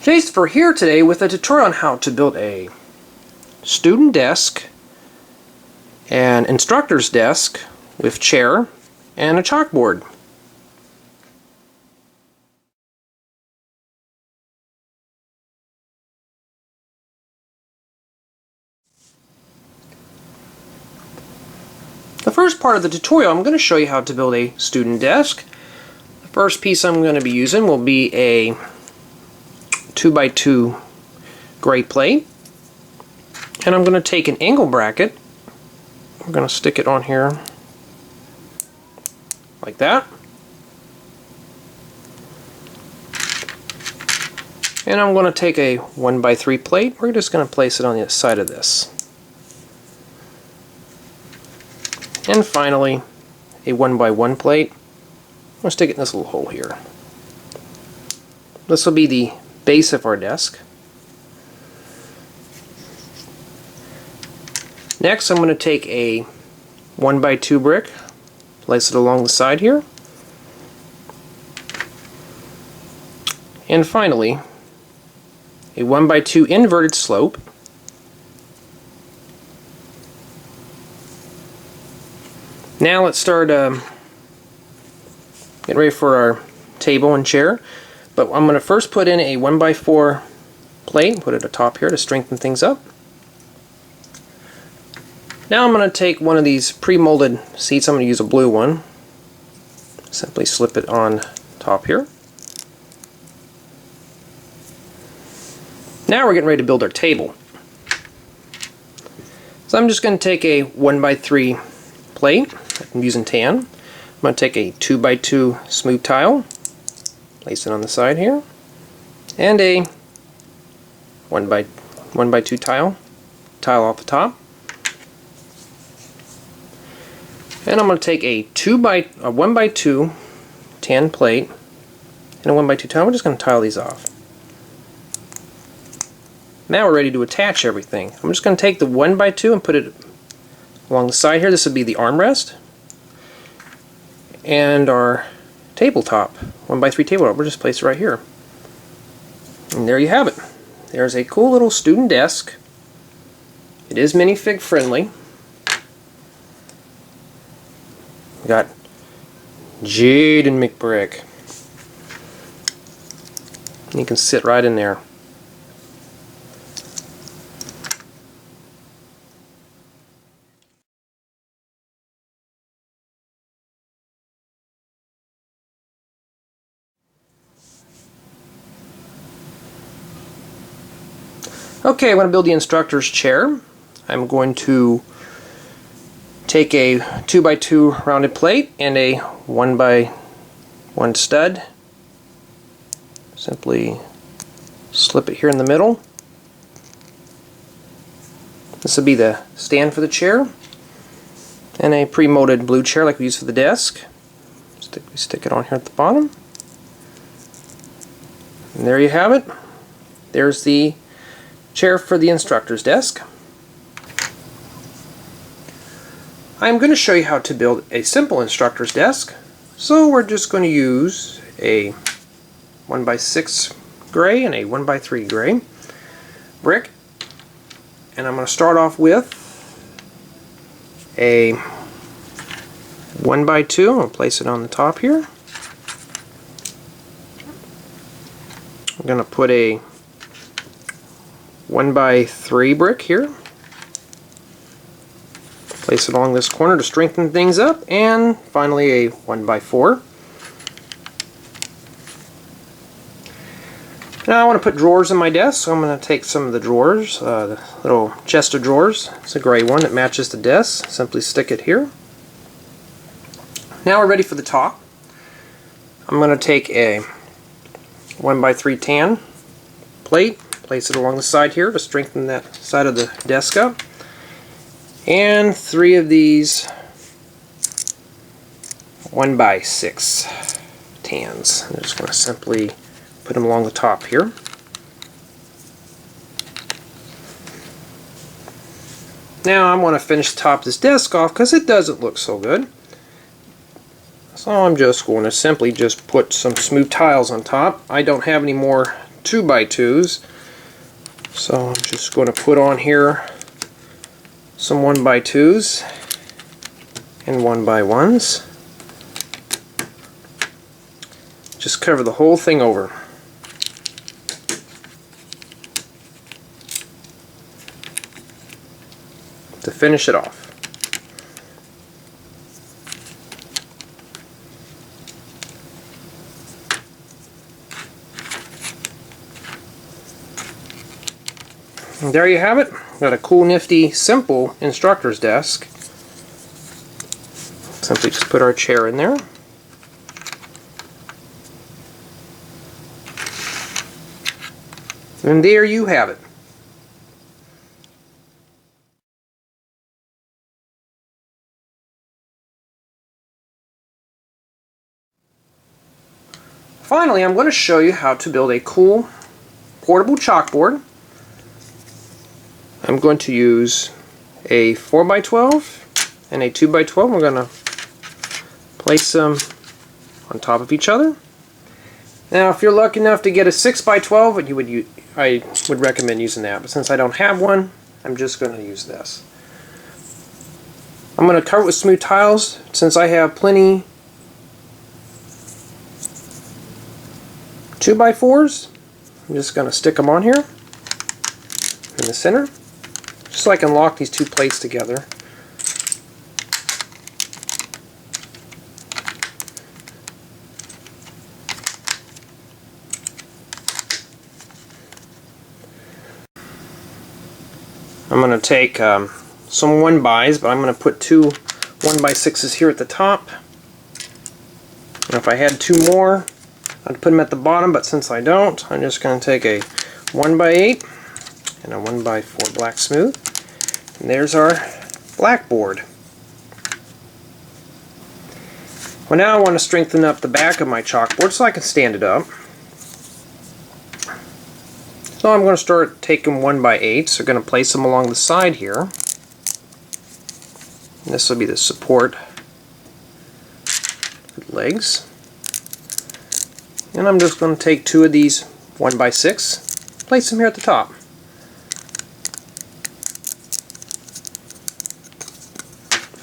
JAYSTEPHER here today with a tutorial on how to build a student desk, an instructor's desk with chair, and a chalkboard. The first part of the tutorial, I'm going to show you how to build a student desk. The first piece I'm going to be using will be a 2x2 gray plate, and I'm going to take an angle bracket. I'm going to stick it on here like that, and I'm going to take a 1x3 plate. We're just going to place it on the side of this, and finally a 1x1 plate. I'm going to stick it in this little hole here. This will be the base of our desk. Next, I'm going to take a 1x2 brick, place it along the side here, and finally a 1x2 inverted slope. Now let's start getting ready for our table and chair. But I'm going to first put in a 1x4 plate, put it atop here to strengthen things up. Now I'm going to take one of these pre-molded seats. I'm going to use a blue one. Simply slip it on top here. Now we're getting ready to build our table. So I'm just going to take a 1x3 plate. I'm using tan. I'm going to take a 2x2 smooth tile. Place it on the side here, and a 1x2 tile off the top. And I'm going to take a 1x2 tan plate and a 1x2 tile. We're just going to tile these off. Now we're ready to attach everything. I'm just going to take the 1x2 and put it along the side here. This would be the armrest, and our tabletop, 1x3 tabletop, we'll just place it right here. And there you have it. There's a cool little student desk. It is minifig friendly. We got Jade and McBrick. And you can sit right in there. Okay, I'm going to build the instructor's chair. I'm going to take a 2x2 rounded plate and a 1x1 stud. Simply slip it here in the middle. This will be the stand for the chair, and a pre-molded blue chair like we use for the desk. Stick it on here at the bottom. And there you have it. There's the chair for the instructor's desk. I'm going to show you how to build a simple instructor's desk. So we're just going to use a 1x6 gray and a 1x3 gray brick. And I'm going to start off with a 1x2. I'll place it on the top here. I'm going to put a 1x3 brick here. Place it along this corner to strengthen things up, and finally a 1x4. Now I want to put drawers in my desk, so I'm going to take some of the drawers, the little chest of drawers. It's a gray one that matches the desk. Simply stick it here. Now we're ready for the top. I'm going to take a 1x3 tan plate. Place it along the side here to strengthen that side of the desk up. And 3 of these 1x6 tans. I'm just going to simply put them along the top here. Now I'm going to finish the top of this desk off because it doesn't look so good. So I'm just going to simply just put some smooth tiles on top. I don't have any more 2x2s. So I'm just going to put on here some 1x2s and 1x1s. Just cover the whole thing over. To finish it off. And there you have it. Got a cool, nifty, simple instructor's desk. Simply just put our chair in there. And there you have it. Finally, I'm going to show you how to build a cool portable chalkboard. I'm going to use a 4x12 and a 2x12. We're going to place them on top of each other. Now, if you're lucky enough to get a 6x12, I would recommend using that. But since I don't have one, I'm just going to use this. I'm going to cover it with smooth tiles. Since I have plenty 2x4s, I'm just going to stick them on here in the center, just so I can lock these two plates together. I'm going to take some 1x's, but I'm going to put two 1x6s here at the top. And if I had two more, I'd put them at the bottom, but since I don't, I'm just going to take a 1x8 and a 1x4 black smooth. And there's our blackboard. Well, now I want to strengthen up the back of my chalkboard so I can stand it up. So I'm going to start taking 1x8s. So I'm going to place them along the side here. And this will be the support for the legs. And I'm just going to take two of these 1x6, place them here at the top.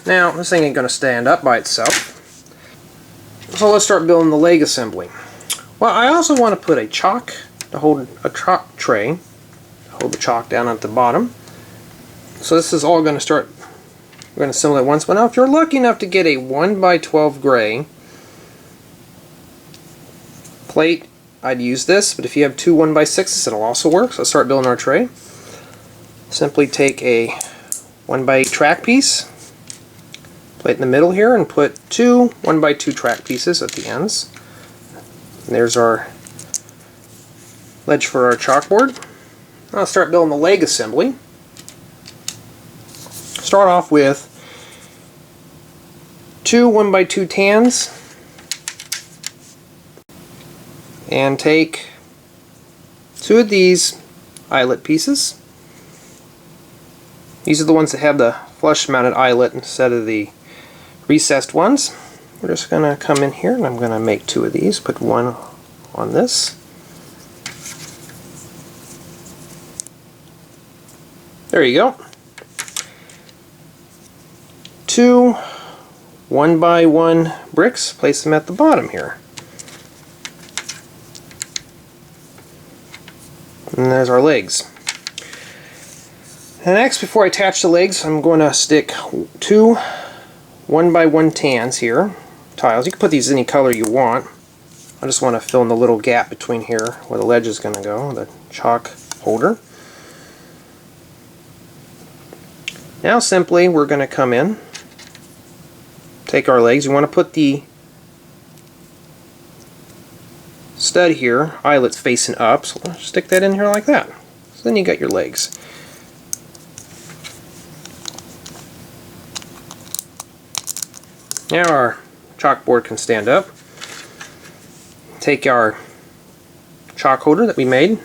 Now, this thing ain't going to stand up by itself. So let's start building the leg assembly. Well, I also want to put a chalk to hold a chalk tray, to hold the chalk down at the bottom. So this is all going to start, we're going to assemble it once. But now if you're lucky enough to get a 1x12 gray plate, I'd use this, but if you have two 1x6s, it'll also work. So let's start building our tray. Simply take a 1x8 track piece, plate in the middle here, and put two 1x2 track pieces at the ends. And there's our ledge for our chalkboard. Now let's start building the leg assembly. Start off with two 1x2 tans, and take two of these eyelet pieces. These are the ones that have the flush mounted eyelet instead of the recessed ones. We're just going to come in here and I'm going to make two of these, put one on this. There you go. Two 1x1 bricks, place them at the bottom here. And there's our legs. And next, before I attach the legs, I'm going to stick two 1x1 tans here, tiles. You can put these any color you want. I just want to fill in the little gap between here where the ledge is going to go, the chalk holder. Now simply we're going to come in, take our legs. You want to put the stud here, eyelets facing up, so let's stick that in here like that. So then you got your legs. Now our chalkboard can stand up. Take our chalk holder that we made,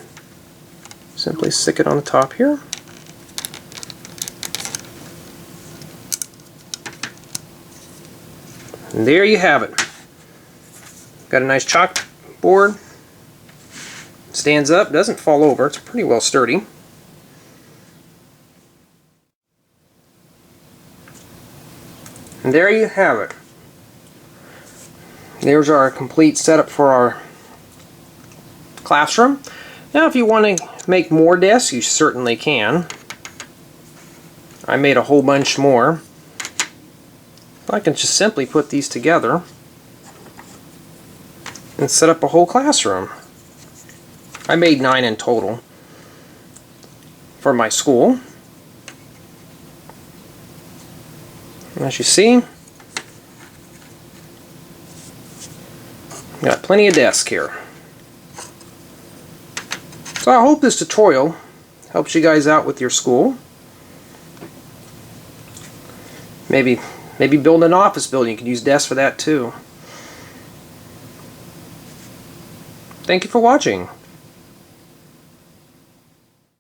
simply stick it on the top here. And there you have it. Got a nice chalkboard. Stands up, doesn't fall over, it's pretty well sturdy. And there you have it. There's our complete setup for our classroom. Now if you want to make more desks, you certainly can. I made a whole bunch more. I can just simply put these together and set up a whole classroom. I made 9 in total for my school. As you see, got plenty of desks here. So I hope this tutorial helps you guys out with your school. Maybe build an office building. You can use desks for that too. Thank you for watching.